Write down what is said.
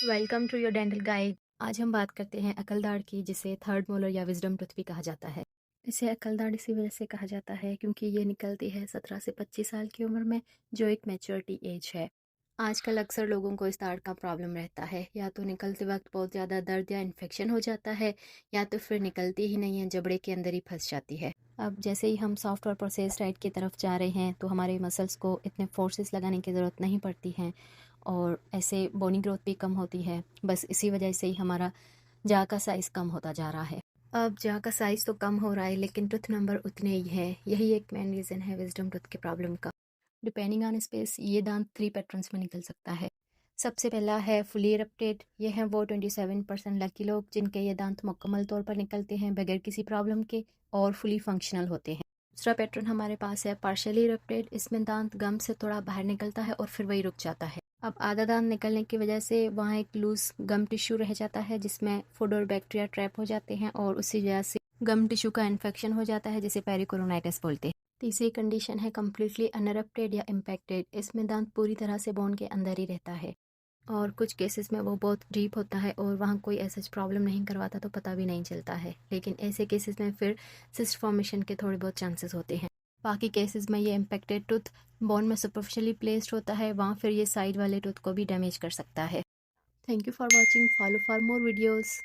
Welcome to your dental guide. आज हम बात करते हैं अकलदाड़ की, जिसे थर्ड मोलर या विजडम टूथ भी कहा जाता है। इसे अकलदाड़ इसी वजह से कहा जाता है क्योंकि ये निकलती है 17 से 25 साल की उम्र में, जो एक मैच्योरिटी एज है। आजकल अक्सर लोगों को इस दाढ़ का प्रॉब्लम रहता है, या तो निकलते वक्त बहुत ज़्यादा दर्द या इन्फेक्शन हो जाता है, या तो फिर निकलती ही नहीं है, जबड़े के अंदर ही फंस जाती है। अब जैसे ही हम सॉफ्ट और प्रोसेस डाइट की तरफ जा रहे हैं, तो हमारे मसल्स को इतने फोर्सेस लगाने की ज़रूरत नहीं पड़ती है, और ऐसे बोनी ग्रोथ भी कम होती है। बस इसी वजह से ही हमारा जाँ का साइज़ कम होता जा रहा है। अब जाँ का साइज़ तो कम हो रहा है, लेकिन टूथ नंबर उतने ही है। यही एक मेन रीज़न है विज़डम टूथ के प्रॉब्लम का। डिपेंडिंग ऑन स्पेस, ये दांत 3 पैटर्न्स में निकल सकता है। सबसे पहला है फुली इरप्टेड। ये हैं वो 27% लकी लोग जिनके ये दांत मुकम्मल तौर पर निकलते हैं बगैर किसी प्रॉब्लम के और फुली फंक्शनल होते हैं। दूसरा पैटर्न हमारे पास है पार्शियली इरप्टेड। इसमें दांत गम से थोड़ा बाहर निकलता है और फिर वही रुक जाता है। अब आधा दांत निकलने की वजह से वहाँ एक लूज गम टिश्यू रह जाता है, जिसमें फूड और बैक्टीरिया ट्रैप हो जाते हैं, और उसी वजह से गम टिश्यू का इन्फेक्शन हो जाता है, जिसे पेरिकोरोनाइटिस बोलते हैं। तीसरी कंडीशन है कम्प्लीटली अनरप्टेड या इम्पैक्टेड। इसमें दांत पूरी तरह से बोन के अंदर ही रहता है, और कुछ केसेस में वो बहुत डीप होता है और वहाँ कोई ऐसा प्रॉब्लम नहीं करवाता, तो पता भी नहीं चलता है। लेकिन ऐसे केसेस में फिर सिस्ट फॉर्मेशन के थोड़े बहुत चांसेस होते हैं। बाकी केसेस में ये इम्पैक्टेड टूथ बोन में सुपरफिशियली प्लेस्ड होता है, वहाँ फिर ये साइड वाले टूथ को भी डैमेज कर सकता है। Thank you for watching. Follow for more videos.